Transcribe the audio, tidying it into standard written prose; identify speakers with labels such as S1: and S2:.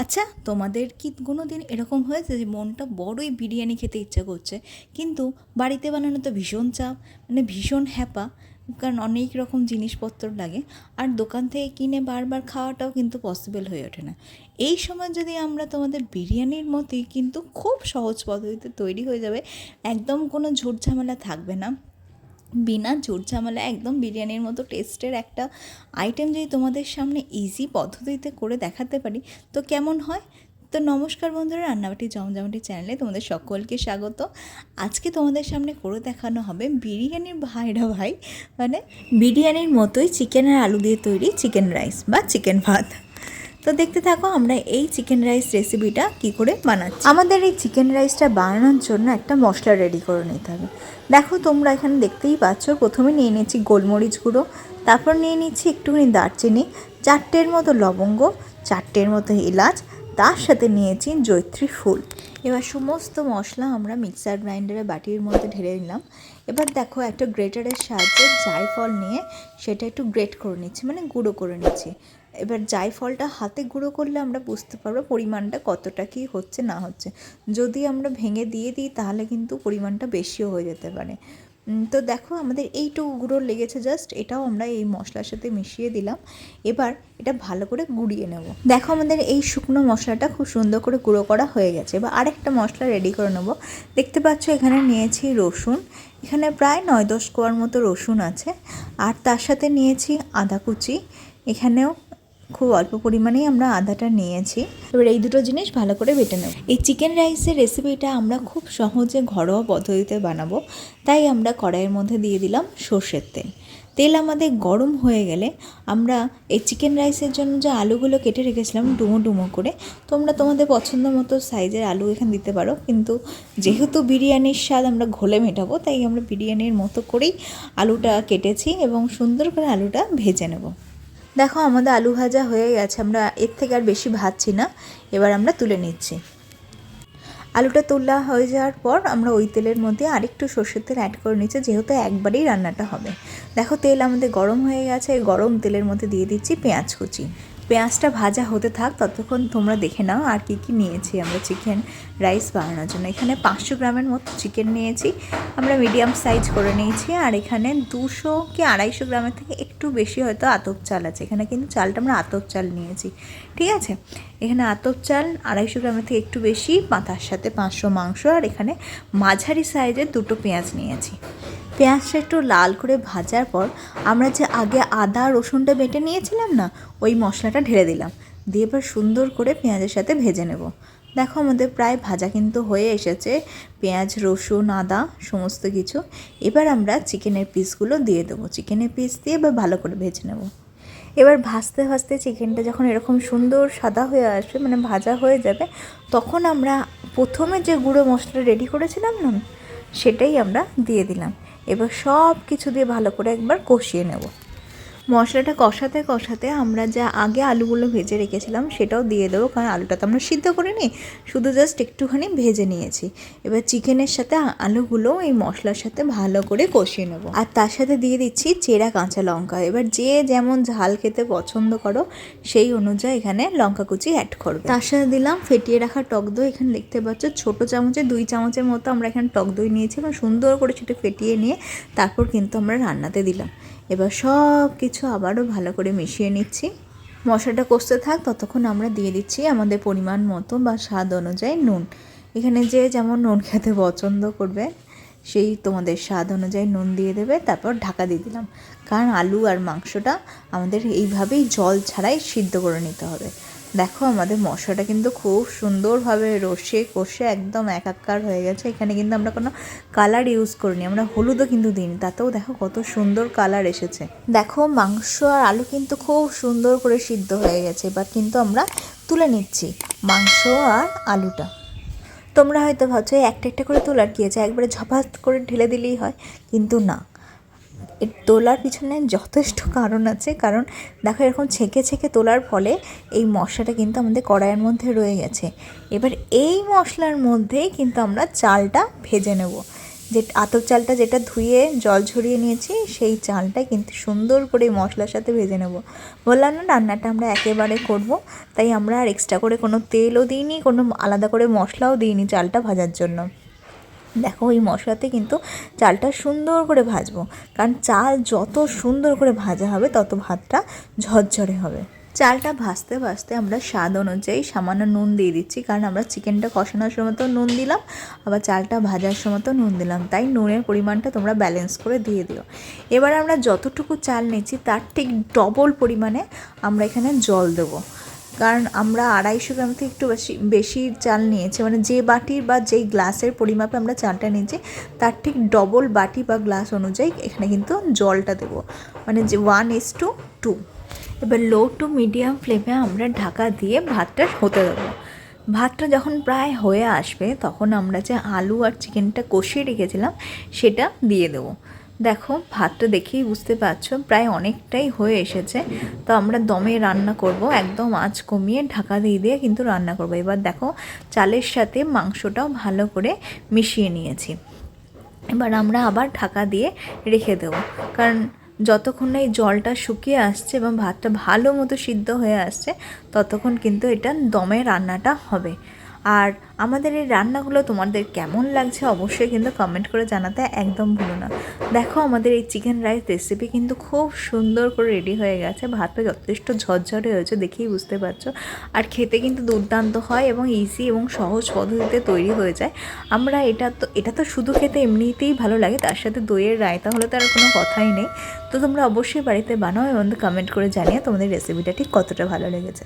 S1: আচ্ছা, তোমাদের কি কোনো দিন এরকম হয়েছে যে মনটা বড়ই বিরিয়ানি খেতে ইচ্ছা করছে, কিন্তু বাড়িতে বানানো তো ভীষণ চাপ, মানে ভীষণ হ্যাপা, কারণ অনেক রকম জিনিসপত্র লাগে, আর দোকান থেকে কিনে বারবার খাওয়াটাও কিন্তু পসিবল হয়ে ওঠে না। এই সময় যদি আমরা তোমাদের বিরিয়ানির মতোই কিন্তু খুব সহজ পদ্ধতিতে তৈরি হয়ে যাবে, একদম কোনো ঝুট ঝামেলা থাকবে না, বিনা ঝুট ঝামেলা একদম বিরিয়ানির মতো টেস্টের একটা আইটেম যদি তোমাদের সামনে ইজি পদ্ধতিতে করে দেখাতে পারি তো কেমন হয়। তো নমস্কার বন্ধুরা, রান্নাবাটি জমজমাটি চ্যানেলে তোমাদের সকলকে স্বাগত। আজকে তোমাদের সামনে করে দেখানো হবে বিরিয়ানির ভাইরা ভাই, মানে বিরিয়ানির মতোই চিকেন আর আলু দিয়ে তৈরি চিকেন রাইস বা চিকেন ভাত। তো দেখতে থাকো আমরা এই চিকেন রাইস রেসিপিটা কি করে বানাচ্ছি। আমাদের এই চিকেন রাইসটা বানানোর জন্য একটা মশলা রেডি করে নিতে হবে। দেখো তোমরা এখানে দেখতেই পাচ্ছ, প্রথমে নিয়ে নিচ্ছি গোলমরিচ গুঁড়ো, তারপর নিয়ে নিচ্ছি একটুখানি দারচিনি, 4টের মতো লবঙ্গ, 4টের মতো এলাচ, তার সাথে নিয়েছি জয়িত্রী ফুল। এবার সমস্ত মশলা আমরা মিক্সার গ্রাইন্ডারে বাটির মধ্যে ঢেলে নিলাম। এবার দেখো একটা গ্রেটারের সাহায্যে জায়ফল নিয়ে সেটা একটু গ্রেট করে নিচ্ছি, মানে গুঁড়ো করে নিচ্ছি। এবার জায়ফলটা হাতে গুঁড়ো করলে আমরা বুঝতে পারবো পরিমাণটা কতটা কী হচ্ছে না হচ্ছে। যদি আমরা ভেঙে দিয়ে দিই তাহলে কিন্তু পরিমাণটা বেশিও হয়ে যেতে পারে। তো দেখো আমাদের এইটুকু গুঁড়ো লেগেছে জাস্ট, এটাও আমরা এই মশলার সাথে মিশিয়ে দিলাম। এবার এটা ভালো করে গুঁড়িয়ে নেব। দেখো আমাদের এই শুকনো মশলাটা খুব সুন্দর করে গুঁড়ো করা হয়ে গেছে। এবার আরেকটা মশলা রেডি করে নেব। দেখতে পাচ্ছ এখানে নিয়েছি রসুন, এখানে প্রায় 9-10 কোয়ার মতো রসুন আছে, আর তার সাথে নিয়েছি আদা কুচি, এখানেও খুব অল্প পরিমাণেই আমরা আদাটা নিয়েছি। এবার এই দুটো জিনিস ভালো করে বেটে নেব। এই চিকেন রাইসের রেসিপিটা আমরা খুব সহজে ঘরোয়া পদ্ধতিতে বানাবো, তাই আমরা কড়াইয়ের মধ্যে দিয়ে দিলাম সর্ষের তেল। তেল আমাদের গরম হয়ে গেলে আমরা এই চিকেন রাইসের জন্য যে আলুগুলো কেটে রেখেছিলাম ডুমো ডুমো করে, তোমরা তোমাদের পছন্দ মতো সাইজের আলু এখানে দিতে পারো, কিন্তু যেহেতু বিরিয়ানির স্বাদ আমরা ঘোলে মেটাবো তাই আমরা বিরিয়ানির মতো করেই আলুটা কেটেছি এবং সুন্দর করে আলুটা ভেজে নেব। দেখো আমাদের আলু ভাজা হয়ে গেছে, আমরা এর থেকে আর বেশি ভাজছি না। এবার আমরা তুলে নিচ্ছি। আলুটা তোলা হয়ে যাওয়ার পর আমরা ওই তেলের মধ্যে আরেকটু সর্ষের তেল অ্যাড করে নিচ্ছি, যেহেতু একবারেই রান্নাটা হবে। দেখো তেল আমাদের গরম হয়ে গেছে, গরম তেলের মধ্যে দিয়ে দিচ্ছি পেঁয়াজ কুচি। পেঁয়াজটা ভাজা হতে থাক, ততক্ষণ তোমরা দেখে নাও আর কি কি নিয়েছি আমরা চিকেন রাইস বানানোর জন্য। এখানে 500 গ্রামের মতো চিকেন নিয়েছি, আমরা মিডিয়াম সাইজ করে নিয়েছি। আর এখানে 200 কি 250 গ্রামের থেকে একটু বেশি হয়তো আতপ চাল আছে, এখানে কিন্তু চালটা আমরা আতপ চাল নিয়েছি, ঠিক আছে। এখানে আতপ চাল 250 গ্রামের থেকে একটু বেশি, তার সাথে 500 মাংস, আর এখানে মাঝারি সাইজের 2টো পেঁয়াজ নিয়েছি। পেঁয়াজটা একটু লাল করে ভাজার পর আমরা যে আগে আদা রসুনটা বেটে নিয়েছিলাম না, ওই মশলাটা ঢেলে দিলাম, দিয়ে এবার সুন্দর করে পেঁয়াজের সাথে ভেজে নেব। দেখো আমাদের প্রায় ভাজা কিন্তু হয়ে এসেছে, পেঁয়াজ রসুন আদা সমস্ত কিছু। এবার আমরা চিকেনের পিসগুলো দিয়ে দেবো, চিকেনের পিস দিয়ে এবার ভালো করে ভেজে নেব। এবার ভাজতে ভাজতে চিকেনটা যখন এরকম সুন্দর সাদা হয়ে আসবে, মানে ভাজা হয়ে যাবে, তখন আমরা প্রথমে যে গুঁড়ো মশলা রেডি করেছিলাম না, সেটাই আমরা দিয়ে দিলাম। এবার সব কিছু দিয়ে ভালো করে একবার কষিয়ে নেব। মশলাটা কষাতে কষাতে আমরা যা আগে আলুগুলো ভেজে রেখেছিলাম সেটাও দিয়ে দেবো, কারণ আলুটা তো আমরা সিদ্ধ করিনি, শুধু জাস্ট একটুখানি ভেজে নিয়েছি। এবার চিকেনের সাথে আলুগুলো এই মশলার সাথে ভালো করে কষিয়ে নেব, আর তার সাথে দিয়ে দিচ্ছি চেরা কাঁচা লঙ্কা। এবার যে যেমন ঝাল খেতে পছন্দ করো সেই অনুযায়ী এখানে লঙ্কা কুচি অ্যাড করবে। তার সাথে দিলাম ফেটিয়ে রাখা টক দই, এখানে দেখতে পাচ্ছ ছোটো চামচে 2 চামচের মতো আমরা এখানে টক দই নিয়েছি এবং সুন্দর করে সেটা ফেটিয়ে নিয়ে তারপর কিন্তু আমরা রান্নাতে দিলাম। এবার সব কিছু আবারও ভালো করে মিশিয়ে নিচ্ছি। মশলাটা কষতে থাক, ততক্ষণ আমরা দিয়ে দিচ্ছি আমাদের পরিমাণ মতো বা স্বাদ অনুযায়ী নুন। এখানে যে যেমন নুন খেতে পছন্দ করবে সেই তোমাদের স্বাদ অনুযায়ী নুন দিয়ে দেবে। তারপর ঢাকা দিয়ে দিলাম, কারণ আলু আর মাংসটা আমাদের এইভাবেই জল ছাড়াই সিদ্ধ করে নিতে হবে। দেখো আমাদের মশলাটা কিন্তু খুব সুন্দরভাবে রসে কষে একদম একাকার হয়ে গেছে। এখানে কিন্তু আমরা কোনো কালার ইউজ করিনি, আমরা হলুদও কিন্তু দিইনি, তাতেও দেখো কত সুন্দর কালার এসেছে। দেখো মাংস আর আলু কিন্তু খুব সুন্দর করে সিদ্ধ হয়ে গেছে। এবার কিন্তু আমরা তুলে নিচ্ছি মাংস আর আলুটা। তোমরা হয়তো ভাবছো একটা একটা করে তোলার কী আছে, একবারে ঝপাত করে ঢেলে দিলেই হয়, কিন্তু না, এর তোলার পিছনে যথেষ্ট কারণ আছে। কারণ দেখো এরকম ছেঁকে ছেঁকে তোলার ফলে এই মশলাটা কিন্তু আমাদের কড়াইয়ের মধ্যে রয়ে গেছে। এবার এই মশলার মধ্যেই কিন্তু আমরা চালটা ভেজে নেব। যে আতপ চালটা যেটা ধুয়ে জল ঝরিয়ে নিয়েছি সেই চালটা কিন্তু সুন্দর করে মশলার সাথে ভেজে নেব। বললাম না রান্নাটা আমরা একেবারে করব, তাই আমরা আর এক্সট্রা করে কোনো তেলও দিইনি, কোনো আলাদা করে মশলাও দিইনি চালটা ভাজার জন্য। দেখো এই মশলাতে কিন্তু চালটা সুন্দর করে ভাজবো, কারণ চাল যত সুন্দর করে ভাজা হবে তত ভাতটা ঝরঝরে হবে। চালটা ভাজতে ভাজতে আমরা স্বাদ অনুযায়ী সামান্য নুন দিয়ে দিচ্ছি, কারণ আমরা চিকেনটা কষানোর সময় তো নুন দিলাম, আবার চালটা ভাজার সময় তো নুন দিলাম, তাই নুনের পরিমাণটা তোমরা ব্যালেন্স করে দিয়ে দিও। এবার আমরা যতটুকু চাল নিচ্ছি তার ঠিক ডবল পরিমাণে আমরা এখানে জল দেবো, কারণ আমরা 250 গ্রাম থেকে একটু বেশি চাল নিয়েছি, মানে যে বাটির বা যেই গ্লাসের পরিমাপে আমরা চালটা নিয়েছি তার ঠিক ডবল বাটি বা গ্লাস অনুযায়ী এখানে কিন্তু জলটা দেবো, মানে যে 1:2। এবার লো টু মিডিয়াম ফ্লেমে আমরা ঢাকা দিয়ে ভাতটা হতে দেবো। ভাতটা যখন প্রায় হয়ে আসবে তখন আমরা যে আলু আর চিকেনটা কষিয়ে রেখেছিলাম সেটা দিয়ে দেবো। দেখো ভাতটা দেখেই বুঝতে পারছো প্রায় অনেকটাই হয়ে এসেছে, তো আমরা দমে রান্না করব, একদম আঁচ কমিয়ে ঢাকা দিয়ে দিয়ে কিন্তু রান্না করব। এবার দেখো চালের সাথে মাংসটাও ভালো করে মিশিয়ে নিয়েছি। এবার আমরা আবার ঢাকা দিয়ে রেখে দেবো, কারণ যতক্ষণ না এই জলটা শুকিয়ে আসছে এবং ভাতটা ভালো মতো সিদ্ধ হয়ে আসছে ততক্ষণ কিন্তু এটা দমে রান্নাটা হবে। আর আমাদের এই রান্নাগুলো তোমাদের কেমন লাগছে অবশ্যই কিন্তু কমেন্ট করে জানাতে একদম ভুলো না। দেখো আমাদের এই চিকেন রাইস রেসিপি কিন্তু খুব সুন্দর করে রেডি হয়ে গেছে, ভাতটা যথেষ্ট ঝরঝরে হয়েছে দেখেই বুঝতে পারছো, আর খেতে কিন্তু দুর্দান্ত হয় এবং ইজি এবং সহজ পদ্ধতিতে তৈরি হয়ে যায়। আমরা এটা তো শুধু খেতে এমনিতেই ভালো লাগে, তার সাথে দইয়ের রায়তা হলে তো আর কোনো কথাই নেই। তো তোমরা অবশ্যই বাড়িতে বানাও এবং কমেন্ট করে জানিয়ে তোমাদের রেসিপিটা ঠিক কতটা ভালো লেগেছে।